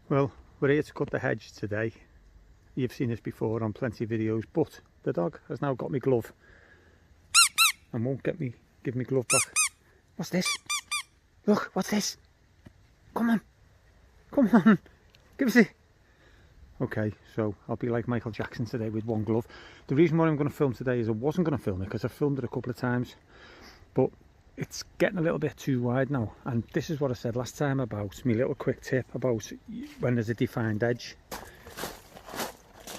Well, we're here to cut the hedge today. You've seen this before on plenty of videos, but the dog has now got me glove and won't give me glove back. What's this? Look, what's this? Come on, come on, give us it. Okay, so I'll be like Michael Jackson today with one glove. The reason why I'm going to film today is I wasn't going to film it because I've filmed it a couple of times, but it's getting a little bit too wide now. And this is what I said last time about my little quick tip about when there's a defined edge.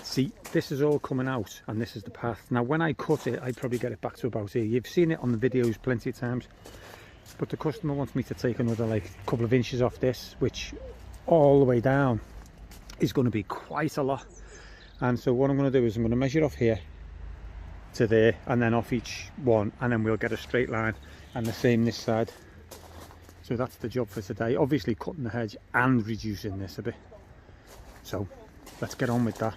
See, this is all coming out and this is the path. Now when I cut it, I probably get it back to about here. You've seen it on the videos plenty of times, but the customer wants me to take another like couple of inches off this, which all the way down is going to be quite a lot. And so what I'm going to do is I'm going to measure off here to there and then off each one, and then we'll get a straight line, and the same this side. So that's the job for today, obviously cutting the hedge and reducing this a bit. So let's get on with that.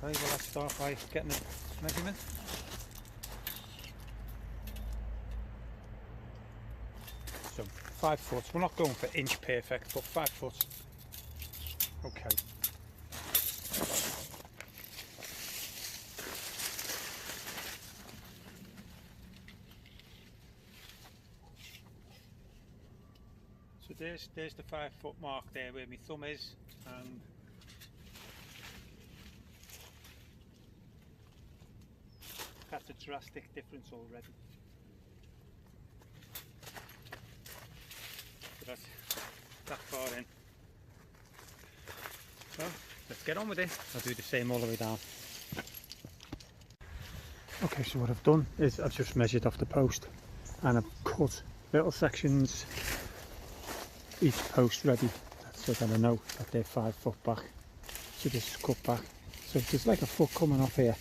Okay, well let's start by getting the measurement. So 5 foot, we're not going for inch perfect, but 5 foot. Okay. So there's the 5 foot mark there where my thumb is, and that's a drastic difference already. So that's that far in. Well, let's get on with it. I'll do the same all the way down. Okay, so what I've done is I've just measured off the post and I've cut little sections each post ready so that I know that they're 5 foot back. So this is cut back. So there's like a foot coming off here,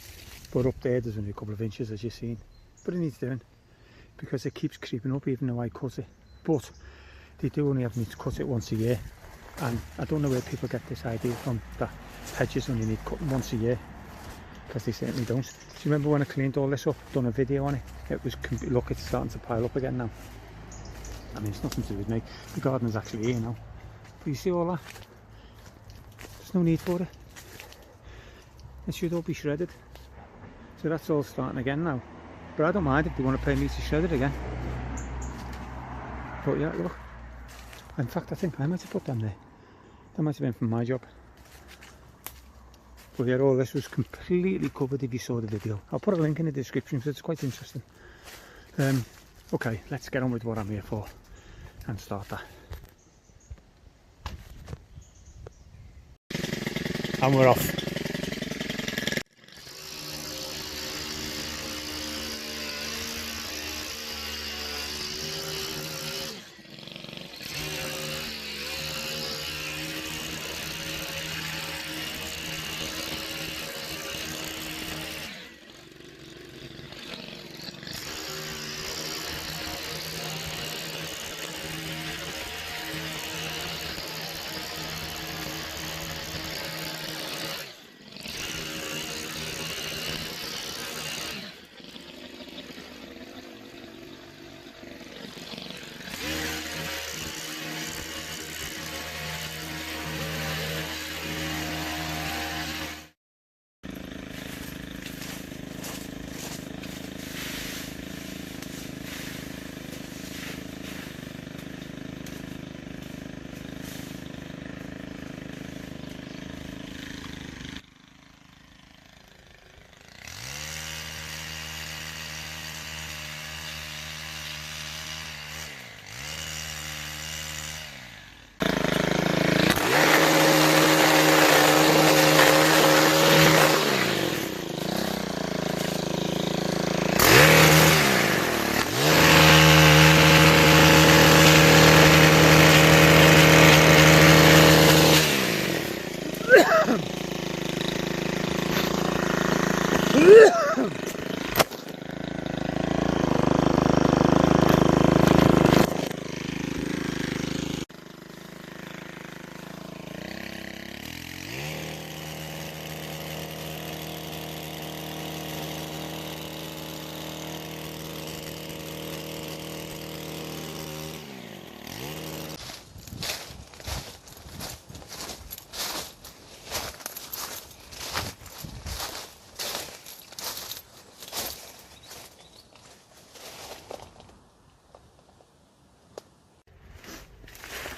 but up there there's only a couple of inches as you've seen. But it needs doing because it keeps creeping up even though I cut it. But they do only have me to cut it once a year. And I don't know where people get this idea from, that hedges only need cutting once a year, because they certainly don't. Do you remember when I cleaned all this up, done a video on it? It was, look, it's starting to pile up again now. I mean, it's nothing to do with me. The garden's actually here now. But you see all that? There's no need for it. It should all be shredded. So that's all starting again now. But I don't mind if they want to pay me to shred it again. But yeah, look. In fact, I think I might have put them there. That might have been from my job. But yeah, all this was completely covered if you saw the video. I'll put a link in the description because it's quite interesting. Okay, let's get on with what I'm here for and start that. And we're off.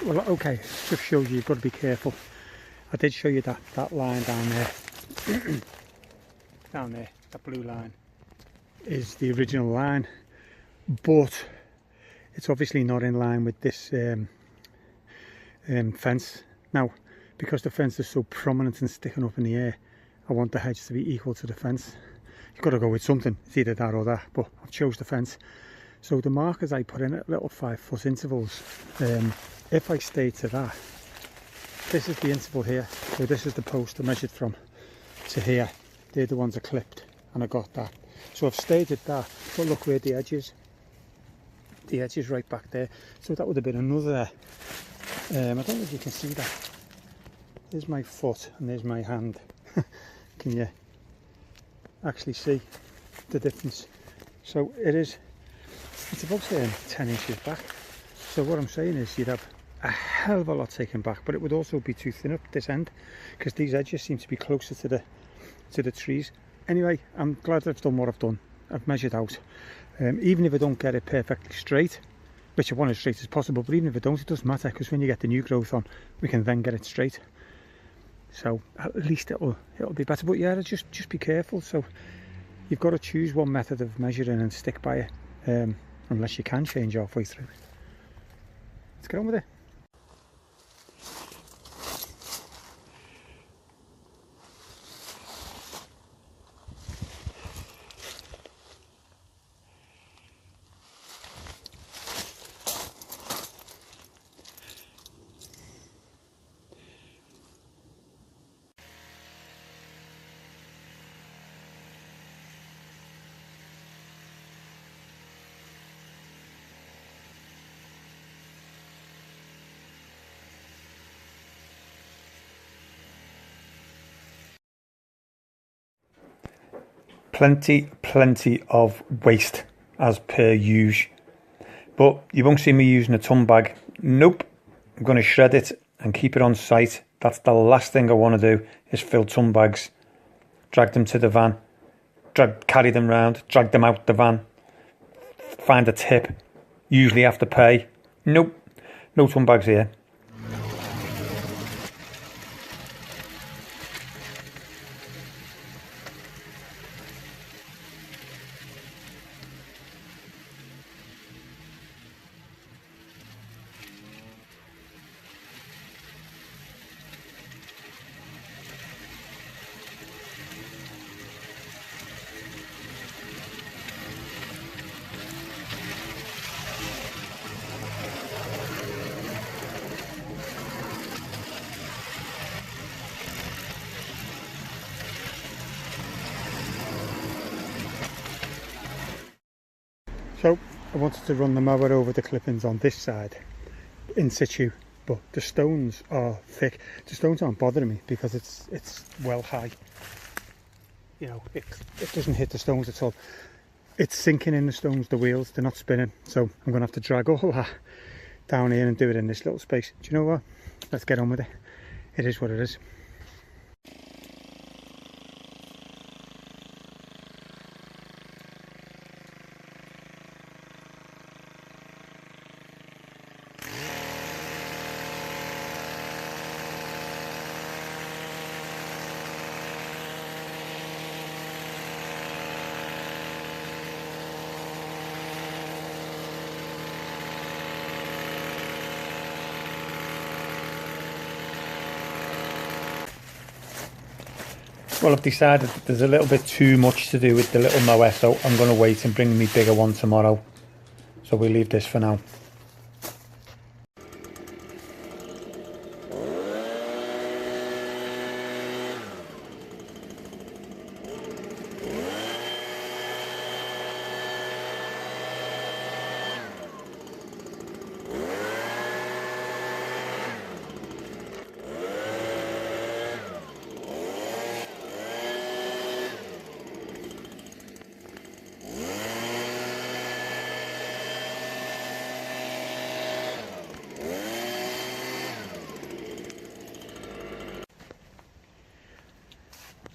well, okay, just shows you, you've got to be careful. I did show you that line down there. Down there, that blue line is the original line, but it's obviously not in line with this fence. Now, because the fence is so prominent and sticking up in the air, I want the hedge to be equal to the fence. You've got to go with something, it's either that or that, but I've chose the fence. So the markers I put in at little 5-foot intervals, if I stay to that, this is the interval here, so this is the post I measured from to here. They're the ones I clipped, and I got that. So I've stayed at that, but look where the edge is. The edge is right back there, so that would have been another, I don't know if you can see that. There's my foot and there's my hand. Can you actually see the difference? So it's about 10 inches back. So what I'm saying is you'd have a hell of a lot taken back, but it would also be too thin up this end because these edges seem to be closer to the trees. Anyway, I'm glad I've done what I've done. I've measured out. Even if I don't get it perfectly straight, which I want as straight as possible, but even if I don't, it doesn't matter, because when you get the new growth on, we can then get it straight. So at least it'll be better. But yeah, just be careful. So you've got to choose one method of measuring and stick by it, unless you can change halfway through. Let's get on with it. Plenty of waste as per usual, but you won't see me using a ton bag. Nope, I'm going to shred it and keep it on site. That's the last thing I want to do, is fill ton bags, drag them to the van, carry them round, drag them out the van, find a tip, usually have to pay. Nope, no ton bags here. So I wanted to run the mower over the clippings on this side in situ, but the stones are thick. The stones aren't bothering me because it's well high. You know, it doesn't hit the stones at all. It's sinking in the stones, the wheels, they're not spinning. So I'm going to have to drag all that down here and do it in this little space. Do you know what? Let's get on with it. It is what it is. Well, I've decided that there's a little bit too much to do with the little mower, so I'm going to wait and bring me bigger one tomorrow. So we'll leave this for now.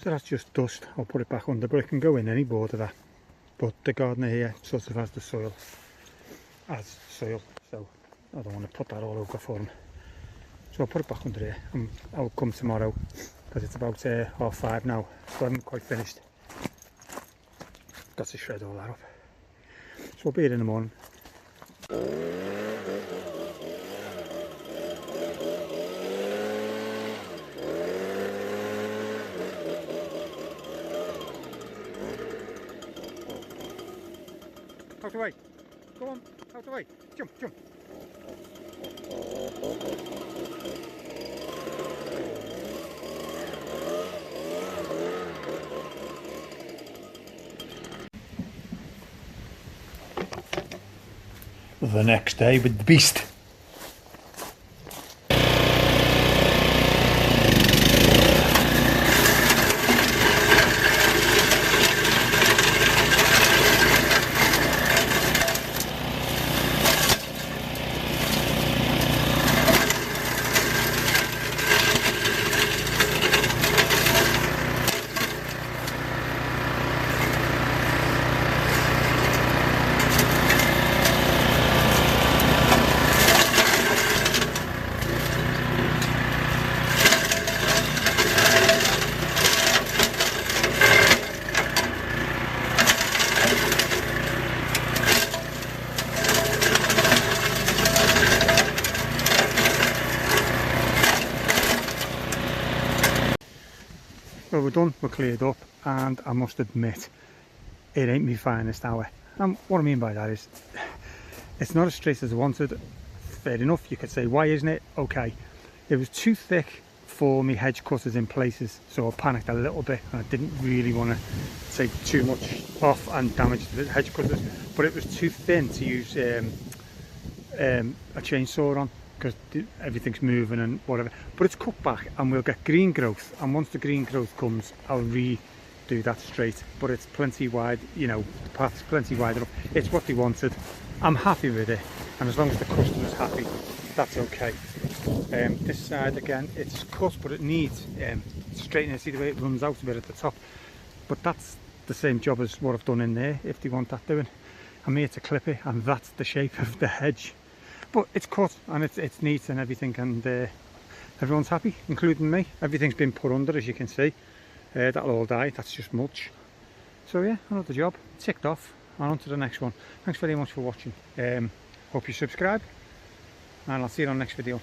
So that's just dust. I'll put it back under, but it can go in any border that. But the gardener here sort of has the soil as soil, so I don't want to put that all over for him. So I'll put it back under here and I'll come tomorrow because it's about 5:30 now, so I haven't quite finished. Got to shred all that up. So we'll be here in the morning. Out the way. Go on, out the way. Jump, jump. The next day with the beast. Well, we're done, we're cleared up, and I must admit, it ain't my finest hour. And what I mean by that is, it's not as straight as I wanted. Fair enough, you could say, why isn't it? Okay, it was too thick for me hedge cutters in places, so I panicked a little bit, and I didn't really want to take too much off and damage the hedge cutters, but it was too thin to use a chainsaw on, because everything's moving and whatever. But it's cut back and we'll get green growth, and once the green growth comes I'll redo that straight, but it's plenty wide, you know, the path's plenty wide enough. It's what they wanted. I'm happy with it, and as long as the customer's happy, that's okay. This side again, it's cut, but it needs straightening. See the way it runs out a bit at the top, but that's the same job as what I've done in there if they want that doing. I'm here to clip it, and that's the shape of the hedge. But it's cut and it's neat and everything, and everyone's happy, including me. Everything's been put under, as you can see. That'll all die, that's just mulch. So yeah, another job ticked off, and on to the next one. Thanks very much for watching. Hope you subscribe, and I'll see you on the next video.